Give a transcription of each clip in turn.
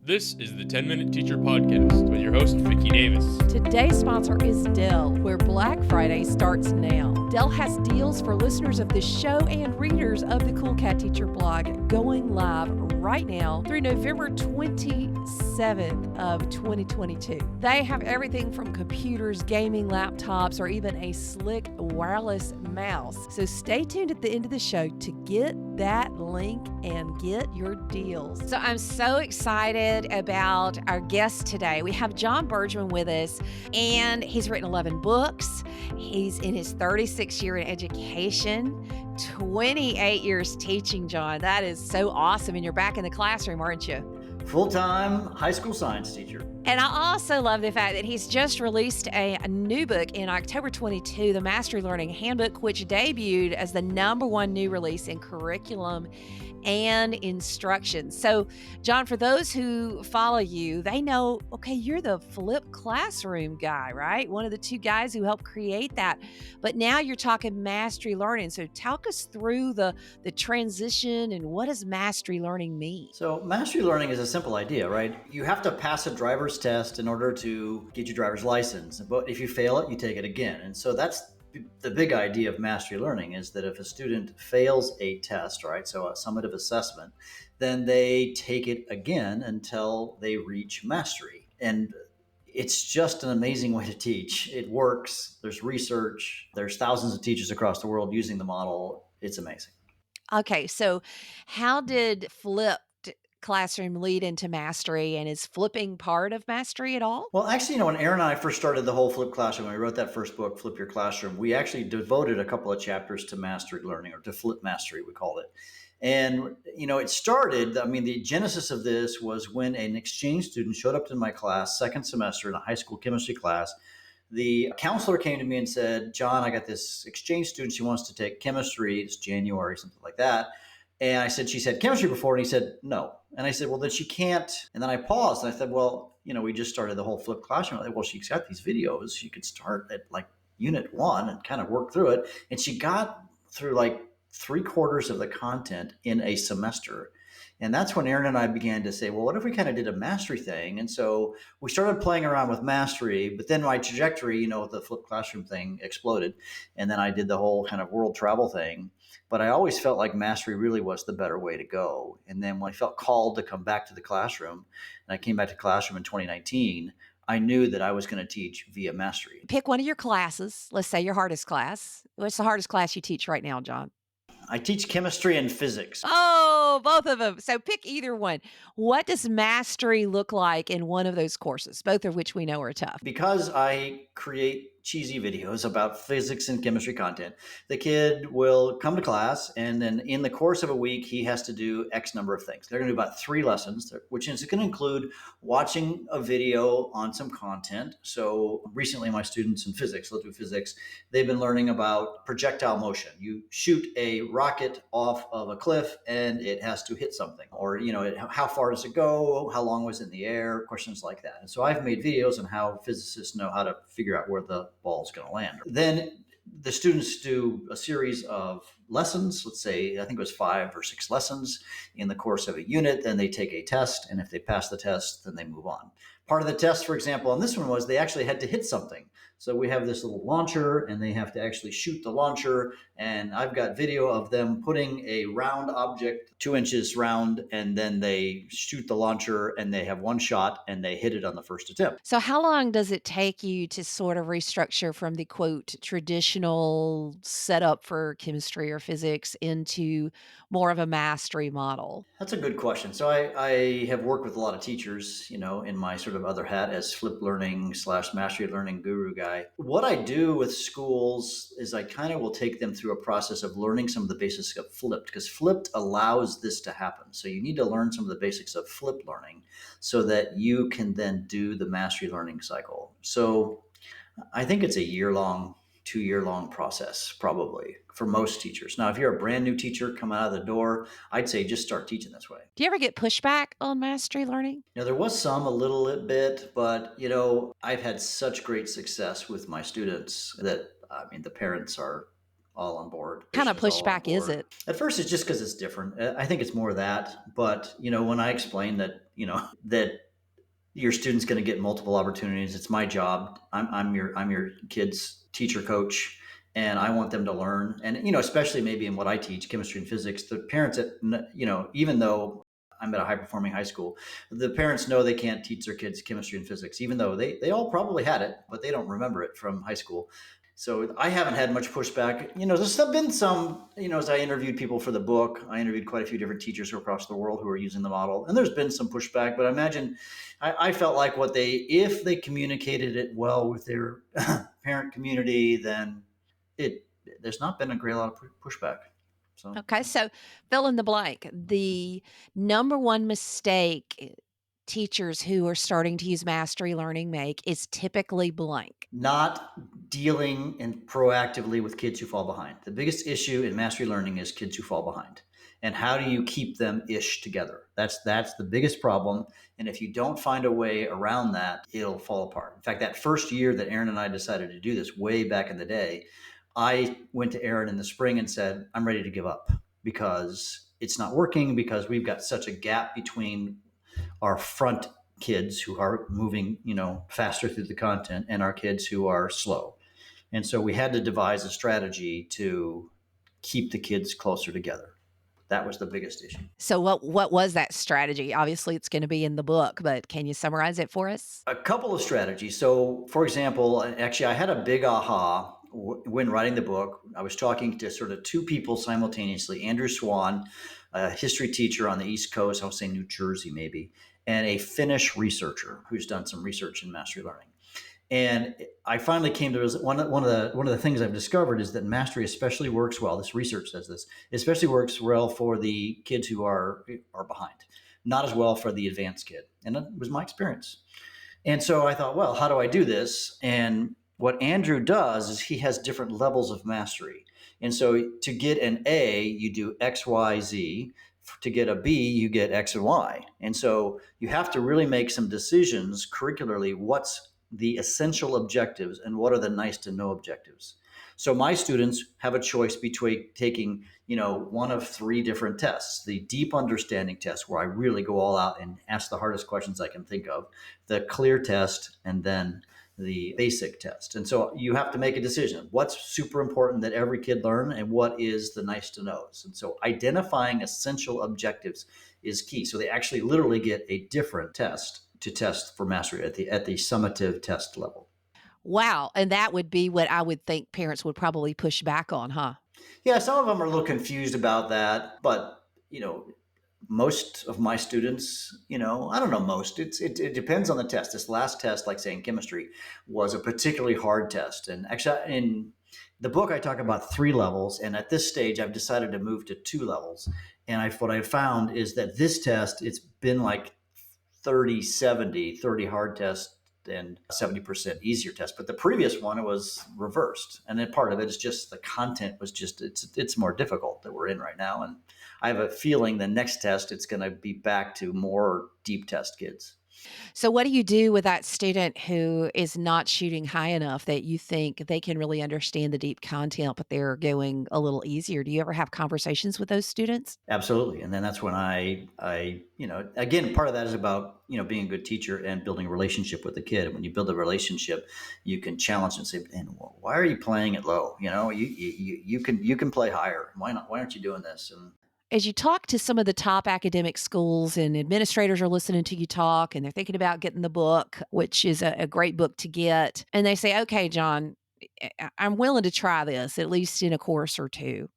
This is the 10-Minute Teacher Podcast with your host, Vicki Davis. Today's sponsor is Dell, where Black Friday starts now. Dell has deals for listeners of this show and readers of the Cool Cat Teacher blog going live right now through November 27th of 2022. They have everything from computers, gaming laptops, or even a slick wireless mouse. So stay tuned at the end of the show to get that link and get your deals. So I'm so excited about our guest today. We have Jon Bergmann with us, and he's written 11 books. He's in his 36th year in education, 28 years teaching, Jon. That is so awesome. And you're back in the classroom, aren't you? Full-time high school science teacher. And I also love the fact that he's just released a new book in October 22, the Mastery Learning Handbook, which debuted as the #1 new release in curriculum and instruction. So, Jon, for those who follow you, they know, okay, you're the flipped classroom guy, right? One of the two guys who helped create that. But now you're talking mastery learning. So talk us through the transition and what does mastery learning mean? So mastery learning is a simple idea, right? You have to pass a driver's test in order to get your driver's license. But if you fail it, you take it again. And so that's the big idea of mastery learning, is that if a student fails a test, right, so a summative assessment, then they take it again until they reach mastery. And it's just an amazing way to teach. It works. There's research. There's thousands of teachers across the world using the model. It's amazing. Okay, so how did flipped classroom lead into mastery, and is flipping part of mastery at all? Well, actually, when Aaron and I first started the whole Flip Classroom, when we wrote that first book, Flip Your Classroom, we actually devoted a couple of chapters to mastery learning, or to flip mastery, we called it. And, it started, the genesis of this was when an exchange student showed up in my class, second semester in a high school chemistry class. The counselor came to me and said, "Jon, I got this exchange student. She wants to take chemistry. It's January, something like that." And I said, "She's had chemistry before?" And he said, "No." And I said, "Well, then she can't." And then I paused and I said, "Well, we just started the whole flipped classroom." Well, she's got these videos. She could start at like unit 1 and kind of work through it. And she got through like 3/4 of the content in a semester. And that's when Aaron and I began to say, well, what if we kind of did a mastery thing? And so we started playing around with mastery, but then my trajectory, the flipped classroom thing exploded. And then I did the whole kind of world travel thing. But I always felt like mastery really was the better way to go. And then when I felt called to come back to the classroom, and I came back to the classroom in 2019, I knew that I was going to teach via mastery. Pick one of your classes. Let's say your hardest class. What's the hardest class you teach right now, Jon? I teach chemistry and physics. Oh, both of them. So pick either one. What does mastery look like in one of those courses, both of which we know are tough? Because I create cheesy videos about physics and chemistry content, the kid will come to class, and then in the course of a week, he has to do X number of things. They're going to do about 3 lessons, which is going to include watching a video on some content. So recently, my students in physics, let's do physics, they've been learning about projectile motion. You shoot a rocket off of a cliff and it has to hit something, or, how far does it go? How long was it in the air? Questions like that. And so I've made videos on how physicists know how to figure out where the ball is going to land. Then the students do a series of lessons. Let's say, I think it was 5 or 6 lessons in the course of a unit. Then they take a test. And if they pass the test, then they move on. Part of the test, for example, on this one was they actually had to hit something. So we have this little launcher and they have to actually shoot the launcher. And I've got video of them putting a round object, 2 inches round, and then they shoot the launcher and they have one shot and they hit it on the first attempt. So how long does it take you to sort of restructure from the quote traditional setup for chemistry or physics into more of a mastery model? That's a good question. So I have worked with a lot of teachers, in my sort of other hat as flip learning / mastery learning guru guy. What I do with schools is I kind of will take them through a process of learning some of the basics of flipped, because flipped allows this to happen. So you need to learn some of the basics of flipped learning so that you can then do the mastery learning cycle. So I think it's a 2-year-long process, probably, for most teachers. Now, if you're a brand new teacher coming out of the door, I'd say just start teaching this way. Do you ever get pushback on mastery learning? There was some, a little bit, but, I've had such great success with my students that, the parents are all on board. What kind of pushback is it? At first, it's just because it's different. I think it's more that. But, when I explain that, that your student's going to get multiple opportunities. It's my job. I'm your kid's teacher coach, and I want them to learn. And, especially maybe in what I teach, chemistry and physics, the parents even though I'm at a high performing high school, the parents know they can't teach their kids chemistry and physics, even though they all probably had it, but they don't remember it from high school. So I haven't had much pushback. There's been some, as I interviewed people for the book, I interviewed quite a few different teachers across the world who are using the model, and there's been some pushback, but I imagine I felt like if they communicated it well with their parent community, then there's not been a great lot of pushback. So. Okay, so fill in the blank. The number one mistake teachers who are starting to use Mastery Learning make is typically blank. Not dealing and proactively with kids who fall behind. The biggest issue in Mastery Learning is kids who fall behind. And how do you keep them together? That's the biggest problem. And if you don't find a way around that, it'll fall apart. In fact, that first year that Aaron and I decided to do this way back in the day, I went to Aaron in the spring and said, I'm ready to give up because it's not working, because we've got such a gap between our front kids who are moving, faster through the content and our kids who are slow. And so we had to devise a strategy to keep the kids closer together. That was the biggest issue. So what was that strategy? Obviously, it's going to be in the book, but can you summarize it for us? A couple of strategies. So, for example, actually, I had a big aha when writing the book. I was talking to sort of two people simultaneously, Andrew Swan, a history teacher on the East Coast, I would say New Jersey maybe, and a Finnish researcher who's done some research in Mastery Learning. And I finally came to one of the things I've discovered is that Mastery especially works well. This research says this especially works well for the kids who are behind, not as well for the advanced kid. And that was my experience. And so I thought, well, how do I do this? And what Andrew does is he has different levels of mastery. And so to get an A, you do X, Y, Z. To get a B, you get X and Y. And so you have to really make some decisions curricularly. What's the essential objectives and what are the nice to know objectives? So my students have a choice between taking, one of three different tests: the deep understanding test, where I really go all out and ask the hardest questions I can think of, the clear test, and then the basic test. And so you have to make a decision. What's super important that every kid learn, and what is the nice to knows? And so identifying essential objectives is key. So they actually literally get a different test to test for mastery at the summative test level. Wow. And that would be what I would think parents would probably push back on, huh? Yeah, some of them are a little confused about that, but most of my students, I don't know most. It depends on the test. This last test, like say in chemistry, was a particularly hard test. And actually, in the book, I talk about 3 levels, and at this stage, I've decided to move to 2 levels. And what I found is that this test, it's been like 30 hard tests and 70% easier test. But the previous one, it was reversed. And then part of it is just the content was just, it's more difficult that we're in right now. And I have a feeling the next test, it's going to be back to more deep test kids. So what do you do with that student who is not shooting high enough that you think they can really understand the deep content, but they're going a little easier? Do you ever have conversations with those students? Absolutely. And then that's when I again, part of that is about, being a good teacher and building a relationship with the kid. And when you build a relationship, you can challenge and say, "And why are you playing it low? You can play higher. Why not? Why aren't you doing this?" And As you talk to some of the top academic schools and administrators are listening to you talk and they're thinking about getting the book, which is a great book to get, and they say, okay, Jon, I'm willing to try this at least in a course or two.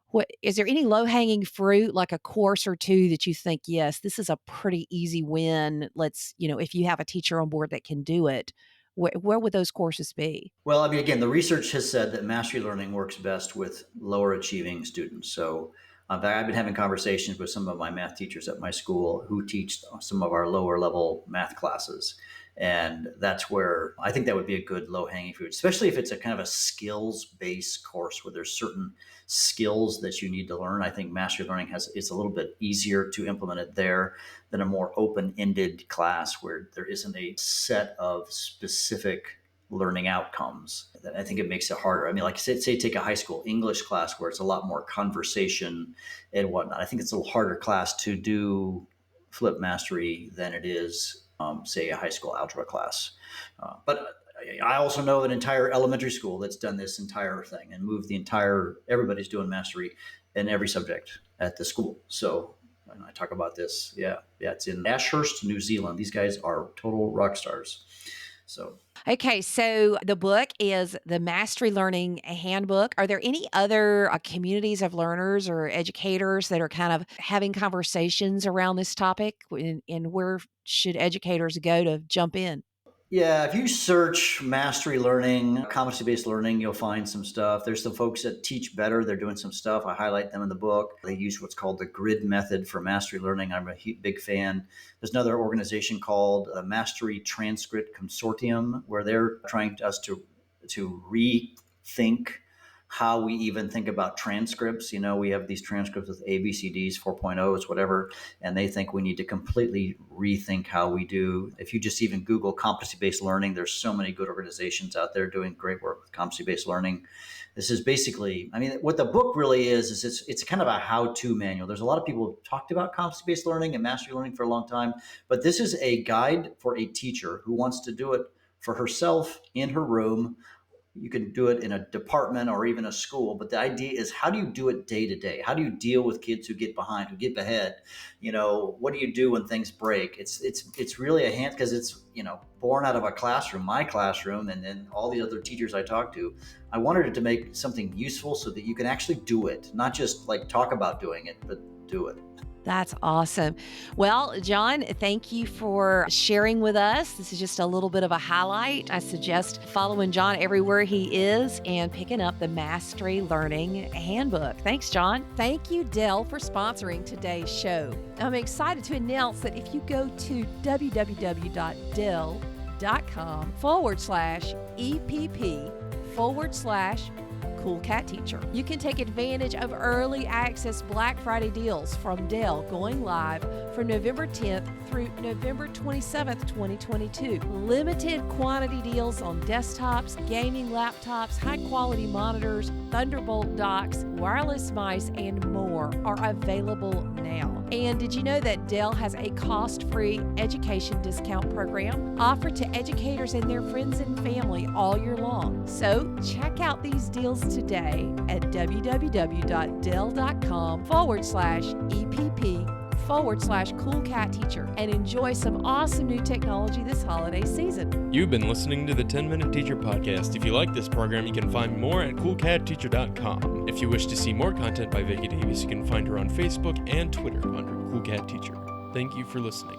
What is there any low-hanging fruit, like a course or two that you think, yes, this is a pretty easy win. Let's, if you have a teacher on board that can do it, where would those courses be? well, I mean, again, the research has said that mastery learning works best with lower achieving students. So I've been having conversations with some of my math teachers at my school who teach some of our lower level math classes. And that's where I think that would be a good low hanging fruit, especially if it's a kind of a skills based course where there's certain skills that you need to learn. I think mastery learning it's a little bit easier to implement it there than a more open ended class where there isn't a set of specific learning outcomes. I think it makes it harder. I mean, like say take a high school English class where it's a lot more conversation and whatnot. I think it's a little harder class to do flip mastery than it is, say, a high school algebra class. But I also know an entire elementary school that's done this entire thing and moved everybody's doing mastery in every subject at the school. So when I talk about this, it's in Ashurst, New Zealand. These guys are total rock stars. So. Okay, so the book is the Mastery Learning Handbook. Are there any other communities of learners or educators that are kind of having conversations around this topic? And where should educators go to jump in? Yeah, if you search mastery learning, competency-based learning, you'll find some stuff. There's some folks that teach better. They're doing some stuff. I highlight them in the book. They use what's called the grid method for mastery learning. I'm a big fan. There's another organization called the Mastery Transcript Consortium, where they're trying us to rethink how we even think about transcripts. We have these transcripts with A, B, C, Ds, 4.0s, whatever, and they think we need to completely rethink how we do. If you just even Google competency-based learning, there's so many good organizations out there doing great work with competency-based learning. This is basically, what the book really is it's kind of a how-to manual. There's a lot of people who've talked about competency-based learning and mastery learning for a long time, but this is a guide for a teacher who wants to do it for herself in her room. You can do it in a department or even a school, but the idea is, how do you do it day to day? How do you deal with kids who get behind, who get ahead? What do you do when things break? It's really a hand, because it's, born out of a classroom, my classroom, and then all the other teachers I talk to. I wanted it to make something useful so that you can actually do it, not just like talk about doing it, but do it. That's awesome. Well, Jon, thank you for sharing with us. This is just a little bit of a highlight. I suggest following Jon everywhere he is and picking up the Mastery Learning Handbook. Thanks, Jon. Thank you, Dell, for sponsoring today's show. I'm excited to announce that if you go to www.dell.com/EPP/Cool Cat Teacher, you can take advantage of early access Black Friday deals from Dell going live from November 10th through November 27th, 2022. Limited quantity deals on desktops, gaming laptops, high-quality monitors, Thunderbolt docks, wireless mice, and more are available now. And did you know that Dell has a cost-free education discount program offered to educators and their friends and family all year long? So check out these deals today at www.dell.com/EPP/Cool Cat Teacher and enjoy some awesome new technology this holiday season. You've been listening to the 10-Minute Teacher Podcast. If you like this program, you can find more at coolcatteacher.com. If you wish to see more content by Vicki Davis, you can find her on Facebook and Twitter under Cool Cat Teacher. Thank you for listening.